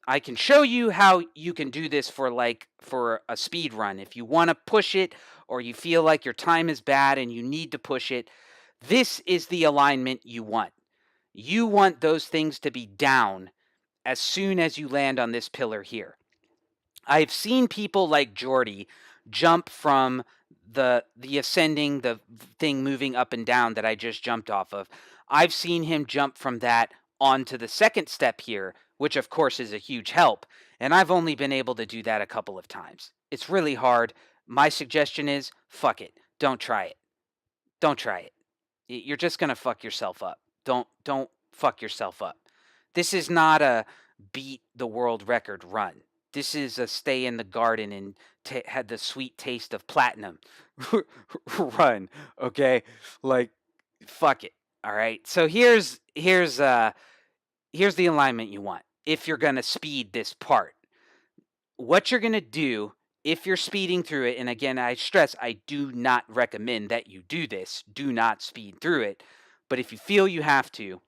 I can show you how you can do this for a speed run. If you want to push it or you feel like your time is bad and you need to push it, this is the alignment you want. You want those things to be down as soon as you land on this pillar here. I've seen people like Jordy jump from the ascending, the thing moving up and down that I just jumped off of. I've seen him jump from that onto the second step here, which of course is a huge help. And I've only been able to do that a couple of times. It's really hard. My suggestion is, fuck it. Don't try it. Don't try it. You're just going to fuck yourself up. Don't fuck yourself up. This is not a beat the world record run. This is a stay in the garden and had the sweet taste of platinum run. Okay, like fuck it. All right. So here's the alignment you want if you're gonna speed this part. What you're gonna do if you're speeding through it, and again, I stress I do not recommend that you do this. Do not speed through it. But if you feel you have to,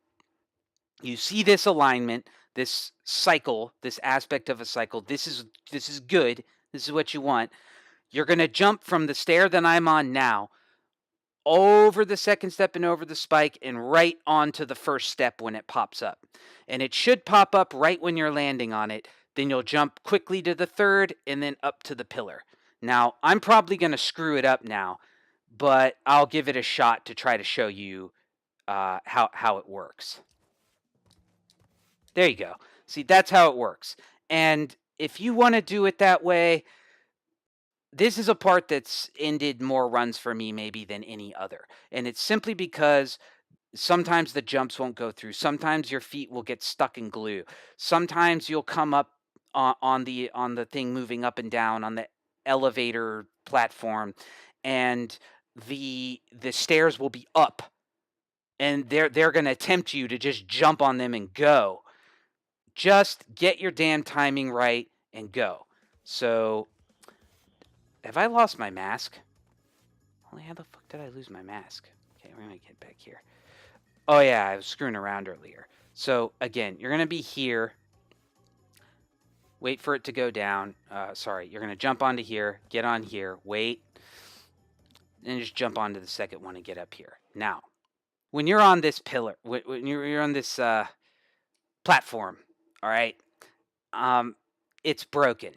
you see this alignment, this cycle, this aspect of a cycle. This is good. This is what you want. You're going to jump from the stair that I'm on now over the second step and over the spike and right onto the first step when it pops up. And it should pop up right when you're landing on it. Then you'll jump quickly to the third and then up to the pillar. Now, I'm probably going to screw it up now, but I'll give it a shot to try to show you how it works. There you go. See, that's how it works. And if you want to do it that way, this is a part that's ended more runs for me maybe than any other. And it's simply because sometimes the jumps won't go through. Sometimes your feet will get stuck in glue. Sometimes you'll come up on the thing moving up and down on the elevator platform, and the stairs will be up, and they're going to tempt you to just jump on them and go. Just get your damn timing right and go. So, have I lost my mask? Holy, how the fuck did I lose my mask? Okay, we're going to get back here. Oh, yeah, I was screwing around earlier. So, again, you're going to be here. Wait for it to go down. Sorry, you're going to jump onto here, get on here, wait, and just jump onto the second one and get up here. Now, when you're on this pillar, when you're on this platform, all right, it's broken.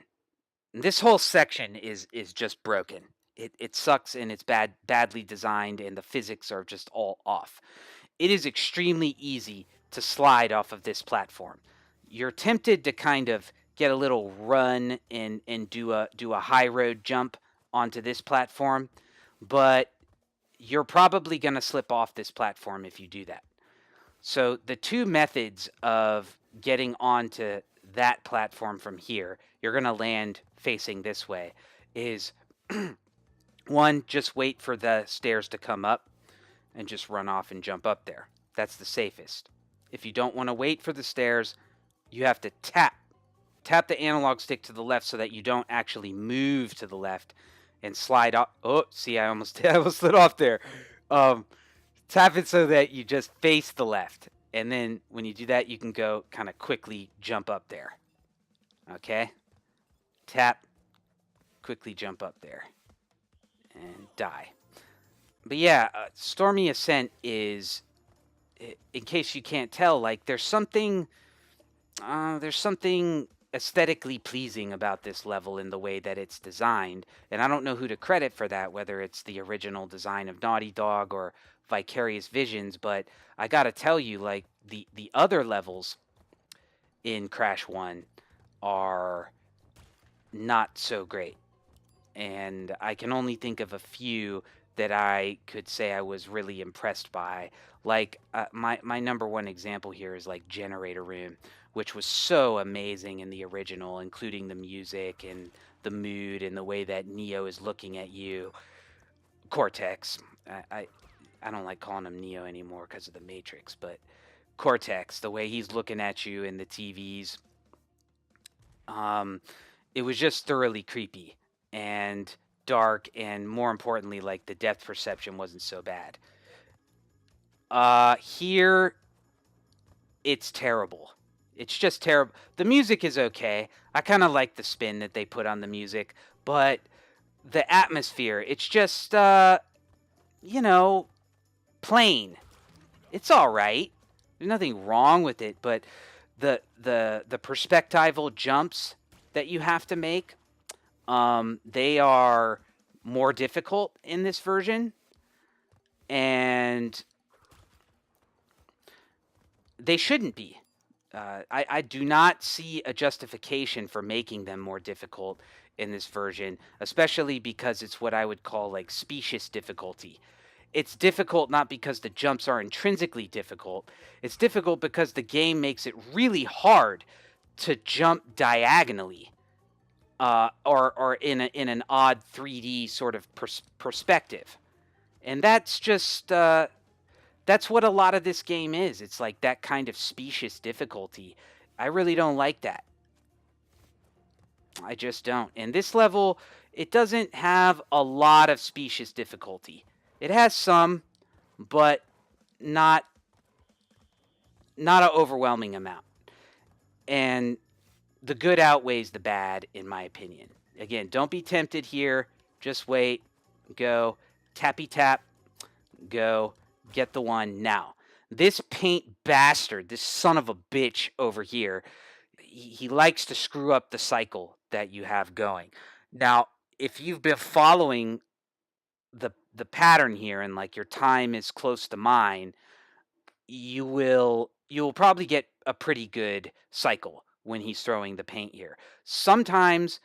This whole section is just broken. It sucks and it's badly designed and the physics are just all off. It is extremely easy to slide off of this platform. You're tempted to kind of get a little run and do a high road jump onto this platform, but you're probably going to slip off this platform if you do that. So the two methods of getting onto that platform from here, you're going to land facing this way, is one, just wait for the stairs to come up and just run off and jump up there. That's the safest. If you don't want to wait for the stairs, you have to tap the analog stick to the left so that you don't actually move to the left and slide off. Oh, see, I almost slid off there. Tap it so that you just face the left. And then when you do that, you can go kind of quickly jump up there. Okay? Tap, quickly jump up there. And die. But yeah, Stormy Ascent is, in case you can't tell, like there's something aesthetically pleasing about this level in the way that it's designed, and I don't know who to credit for that, whether it's the original design of Naughty Dog or Vicarious Visions, but I gotta tell you, like the other levels in Crash 1 are not so great. And I can only think of a few that I could say I was really impressed by. Like my number one example here is like Generator Room, which was so amazing in the original, including the music and the mood and the way that Neo is looking at you. Cortex. I don't like calling him Neo anymore because of the Matrix, but Cortex, the way he's looking at you in the TVs, it was just thoroughly creepy and dark, and more importantly, like the depth perception wasn't so bad. Here, it's terrible. It's just terrible. The music is okay. I kind of like the spin that they put on the music, but the atmosphere, it's just, plain. It's all right. There's nothing wrong with it, but the perspectival jumps that you have to make, they are more difficult in this version, and they shouldn't be. I do not see a justification for making them more difficult in this version, especially because it's what I would call like specious difficulty. It's difficult not because the jumps are intrinsically difficult. It's difficult because the game makes it really hard to jump diagonally, or in an odd 3D sort of perspective, and that's just that's what a lot of this game is. It's like that kind of specious difficulty. I really don't like that. I just don't. And this level, it doesn't have a lot of specious difficulty. It has some, but not an overwhelming amount. And the good outweighs the bad, in my opinion. Again, don't be tempted here. Just wait. Go. Tappy tap. Go. Get the one now. This paint bastard, this son of a bitch over here, he likes to screw up the cycle that you have going. Now, if you've been following the pattern here and like your time is close to mine, you'll probably get a pretty good cycle when he's throwing the paint here. Sometimes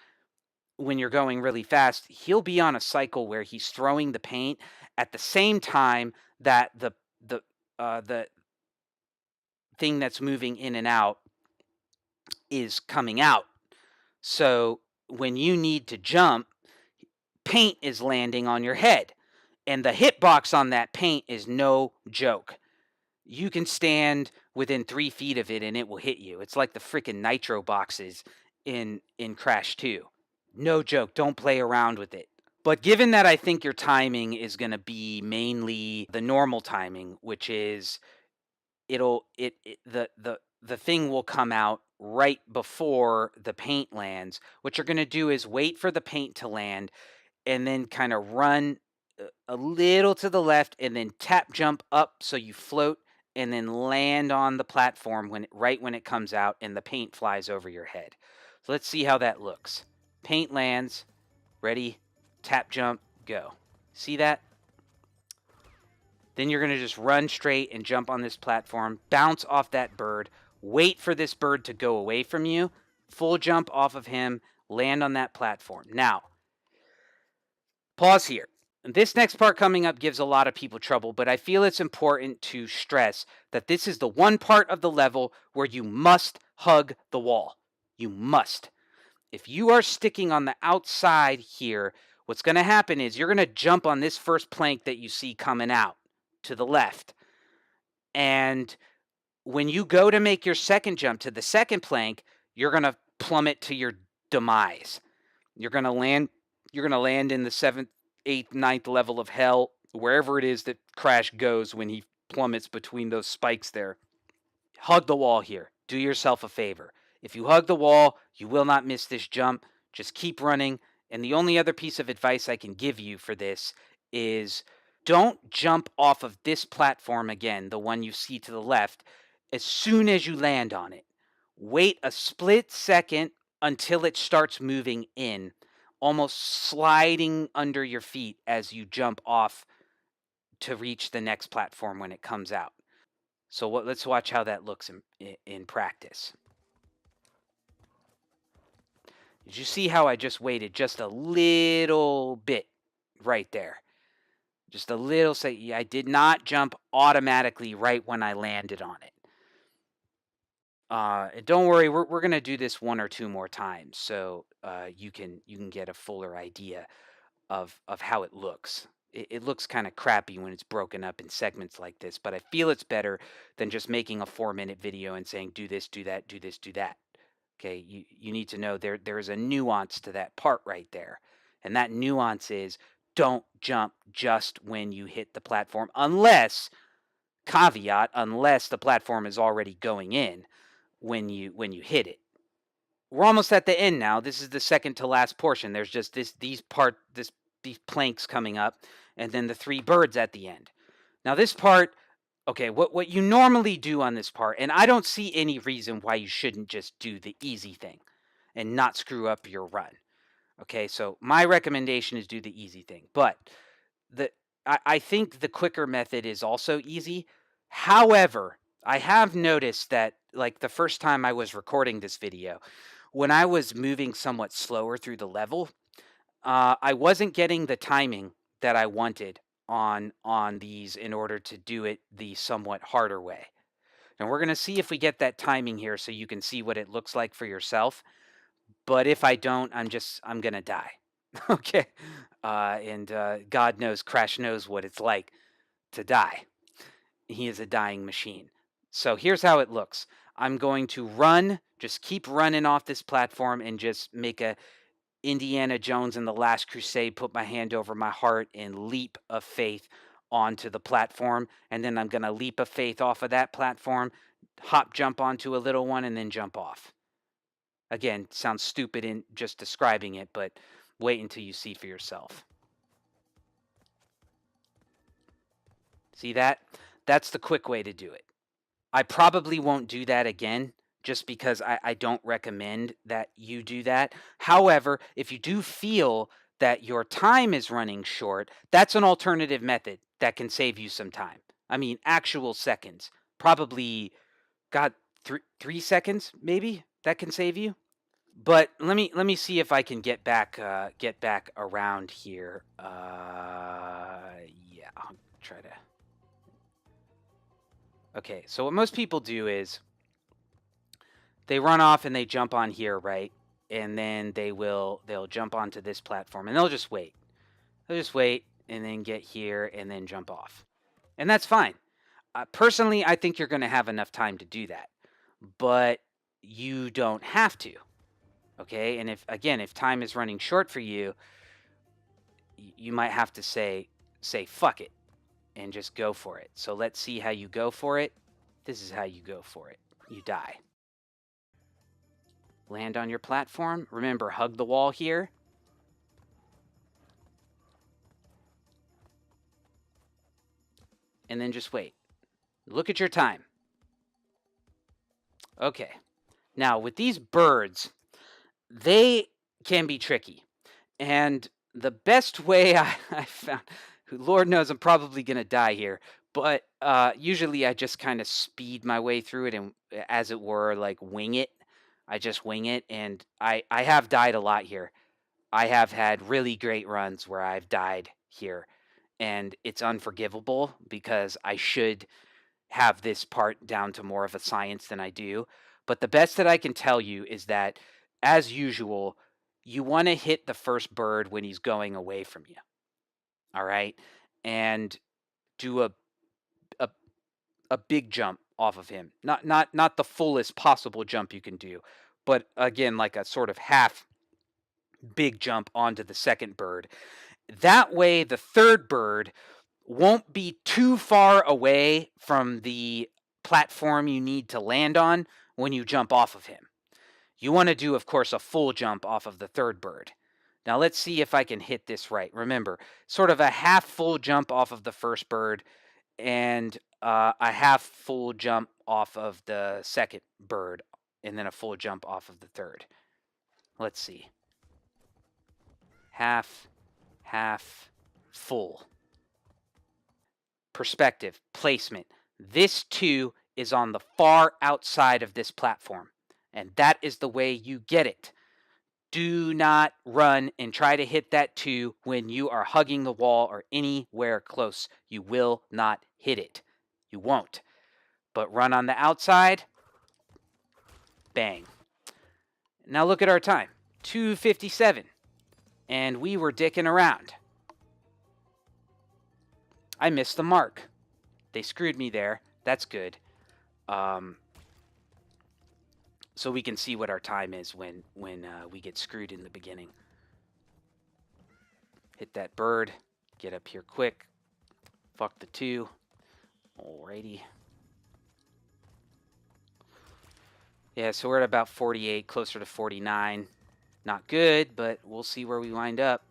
when you're going really fast, he'll be on a cycle where he's throwing the paint at the same time that the thing that's moving in and out is coming out. So when you need to jump, paint is landing on your head, and the hitbox on that paint is no joke. You can stand within 3 feet of it and it will hit you. It's like the freaking nitro boxes in Crash 2. No joke. Don't play around with it. But given that I think your timing is going to be mainly the normal timing, which is the thing will come out right before the paint lands. What you're going to do is wait for the paint to land and then kind of run a little to the left and then tap jump up so you float and then land on the platform right when it comes out and the paint flies over your head. So let's see how that looks. Paint lands. Ready? Tap jump. Go. See that? Then you're going to just run straight and jump on this platform, bounce off that bird, wait for this bird to go away from you, full jump off of him, land on that platform. Now, pause here. This next part coming up gives a lot of people trouble, but I feel it's important to stress that this is the one part of the level where you must hug the wall. You must. If you are sticking on the outside here, what's going to happen is you're going to jump on this first plank that you see coming out to the left. And when you go to make your second jump to the second plank, you're going to plummet to your demise. You're going to land in the 7th, 8th, 9th level of hell, wherever it is that Crash goes when he plummets between those spikes there. Hug the wall here. Do yourself a favor. If you hug the wall, you will not miss this jump. Just keep running. And the only other piece of advice I can give you for this is don't jump off of this platform again, the one you see to the left, as soon as you land on it. Wait a split second until it starts moving in, almost sliding under your feet as you jump off to reach the next platform when it comes out. So let's watch how that looks in practice. Did you see how I just waited just a little bit right there? Just a little. Say, I did not jump automatically right when I landed on it. Don't worry, we're gonna do this one or two more times, so you can get a fuller idea of how it looks. It looks kind of crappy when it's broken up in segments like this, but I feel it's better than just making a 4-minute video and saying do this, do that, do this, do that. Okay, you need to know there is a nuance to that part right there, and that nuance is don't jump just when you hit the platform, unless unless the platform is already going in when you hit it. We're almost at the end now. This is the second to last portion. There's just these planks coming up, and then the 3 birds at the end. Now this part, okay, what you normally do on this part, and I don't see any reason why you shouldn't just do the easy thing and not screw up your run. Okay, so my recommendation is do the easy thing, but I think the quicker method is also easy. However, I have noticed that, like, the first time I was recording this video, when I was moving somewhat slower through the level, I wasn't getting the timing that I wanted on these in order to do it the somewhat harder way. And we're going to see if we get that timing here so you can see what it looks like for yourself. But if I don't, I'm going to die. Okay. And God knows, Crash knows what it's like to die. He is a dying machine. So here's how it looks. I'm going to run, just keep running off this platform and just make a Indiana Jones and the Last Crusade, put my hand over my heart and leap of faith onto the platform. And then I'm going to leap of faith off of that platform, hop, jump onto a little one, and then jump off. Again, sounds stupid in just describing it, but wait until you see for yourself. See that? That's the quick way to do it. I probably won't do that again, just because I don't recommend that you do that. However, if you do feel that your time is running short, that's an alternative method that can save you some time. I mean, actual seconds. Probably, God, 3 seconds maybe that can save you. But let me see if I can get back around here. Yeah, I'll try to. Okay, so what most people do is they run off and they jump on here, right? And then they'll jump onto this platform and they'll just wait. They'll just wait and then get here and then jump off. And that's fine. Personally, I think you're going to have enough time to do that. But you don't have to. Okay? And if time is running short for you, you might have to say fuck it and just go for it. So let's see how you go for it. This is how you go for it. You die. Land on your platform. Remember, hug the wall here. And then just wait. Look at your time. Okay. Now, with these birds, they can be tricky. And the best way I found, Lord knows I'm probably going to die here, but usually I just kind of speed my way through it and, as it were, like wing it. I just wing it, and I have died a lot here. I have had really great runs where I've died here, and it's unforgivable because I should have this part down to more of a science than I do. But the best that I can tell you is that, as usual, you want to hit the first bird when he's going away from you. All right? And do a big jump off of him. Not the fullest possible jump you can do, but again, like a sort of half big jump onto the second bird. That way the third bird won't be too far away from the platform you need to land on when you jump off of him. You want to do, of course, a full jump off of the third bird. Now let's see if I can hit this right. Remember, sort of a half full jump off of the first bird and a half full jump off of the second bird, and then a full jump off of the third. Let's see. Half, half, full. Perspective, placement. This 2 is on the far outside of this platform, and that is the way you get it. Do not run and try to hit that 2 when you are hugging the wall or anywhere close. You will not hit it. You won't. But run on the outside. Bang. Now look at our time. 2:57. And we were dicking around. I missed the mark. They screwed me there. That's good. So we can see what our time is when we get screwed in the beginning. Hit that bird. Get up here quick. Fuck the 2. Alrighty. Yeah, so we're at about 48, closer to 49. Not good, but we'll see where we wind up.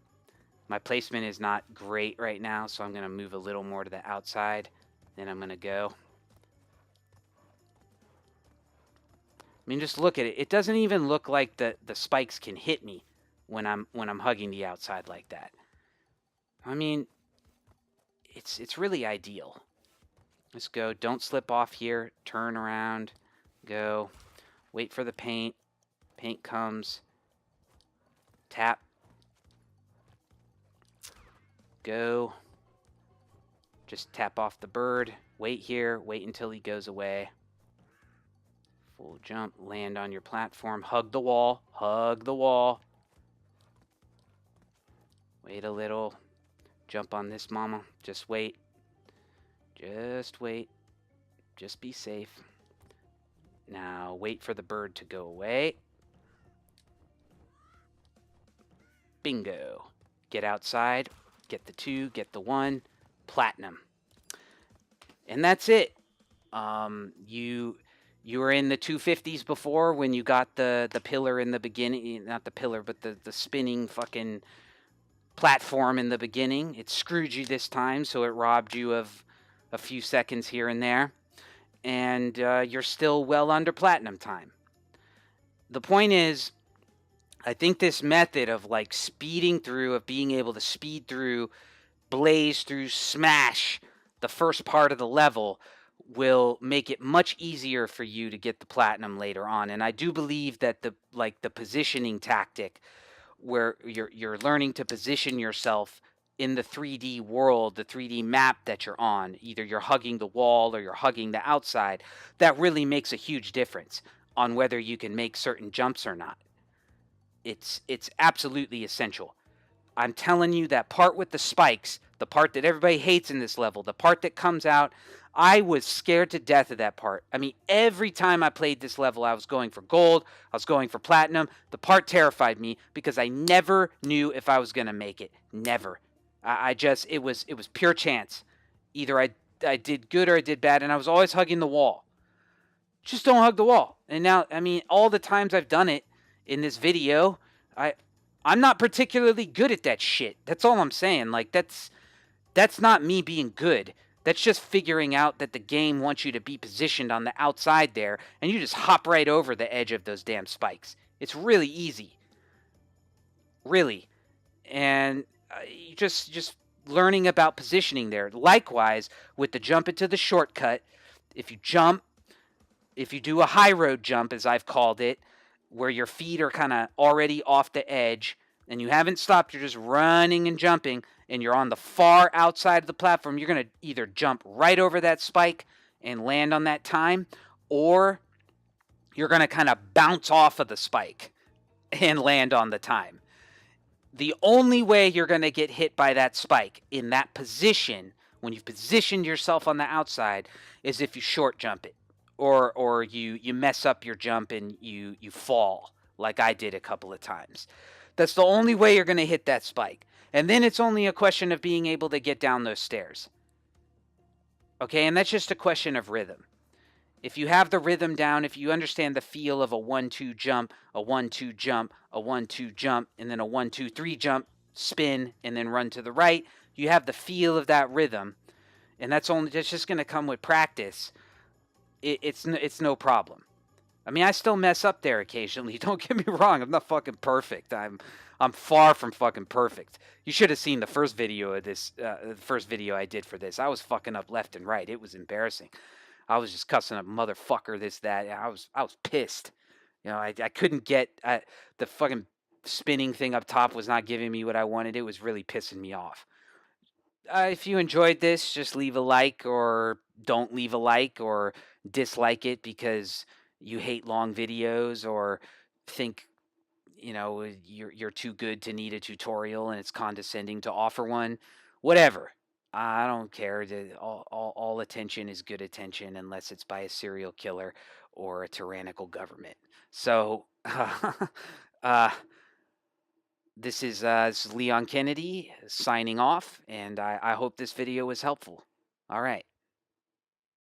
My placement is not great right now, so I'm going to move a little more to the outside. Then I'm going to go. I mean, just look at it. It doesn't even look like the spikes can hit me when I'm hugging the outside like that. I mean, it's really ideal. Let's go. Don't slip off here. Turn around. Go. Wait for the paint. Paint comes. Tap. Go. Just tap off the bird. Wait here. Wait until he goes away. Full jump. Land on your platform. Hug the wall. Hug the wall. Wait a little. Jump on this mama. Just wait. Just wait. Just be safe. Now wait for the bird to go away. Bingo. Get outside. Get the 2. Get the 1. Platinum. And that's it. You were in the 250s before when you got the pillar in the beginning. Not the pillar, but the spinning fucking platform in the beginning. It screwed you this time, so it robbed you of a few seconds here and there. And you're still well under platinum time. The point is, I think this method of like speeding through, of being able to speed through, blaze through, smash the first part of the level will make it much easier for you to get the platinum later on. And I do believe that the positioning tactic where you're learning to position yourself in the 3D world, the 3D map that you're on, either you're hugging the wall or you're hugging the outside, that really makes a huge difference on whether you can make certain jumps or not. It's absolutely essential. I'm telling you, that part with the spikes, the part that everybody hates in this level, the part that comes out, I was scared to death of that part. I mean, every time I played this level, I was going for gold, I was going for platinum. The part terrified me because I never knew if I was going to make it. Never. It was pure chance. Either I did good or I did bad, and I was always hugging the wall. Just don't hug the wall. And now, I mean, all the times I've done it in this video, I'm not particularly good at that shit. That's all I'm saying. Like, that's not me being good. That's just figuring out that the game wants you to be positioned on the outside there, and you just hop right over the edge of those damn spikes. It's really easy. Really. And just learning about positioning there. Likewise, with the jump into the shortcut, if you jump, if you do a high road jump, as I've called it, where your feet are kind of already off the edge, and you haven't stopped, you're just running and jumping, and you're on the far outside of the platform, you're going to either jump right over that spike and land on that time, or you're going to kind of bounce off of the spike and land on the time. The only way you're going to get hit by that spike in that position, when you've positioned yourself on the outside, is if you short jump it, or you mess up your jump and you fall, like I did a couple of times. That's the only way you're going to hit that spike. And then it's only a question of being able to get down those stairs. Okay, and that's just a question of rhythm. If you have the rhythm down, if you understand the feel of a 1-2 jump, a 1-2 jump, a 1-2 jump, and then a 1-2-3 jump, spin, and then run to the right, you have the feel of that rhythm, and that's just going to come with practice. It's no problem. I mean, I still mess up there occasionally. Don't get me wrong. I'm not fucking perfect. I'm far from fucking perfect. You should have seen the first video of this. The first video I did for this. I was fucking up left and right. It was embarrassing. I was just cussing up motherfucker, this, that. I was pissed. You know, I couldn't get the fucking spinning thing up top was not giving me what I wanted. It was really pissing me off. If you enjoyed this, just leave a like, or don't leave a like, or dislike it because you hate long videos, or think you're too good to need a tutorial and it's condescending to offer one. Whatever. I don't care. All attention is good attention unless it's by a serial killer or a tyrannical government. So this is Leon Kennedy signing off, and I hope this video was helpful. All right.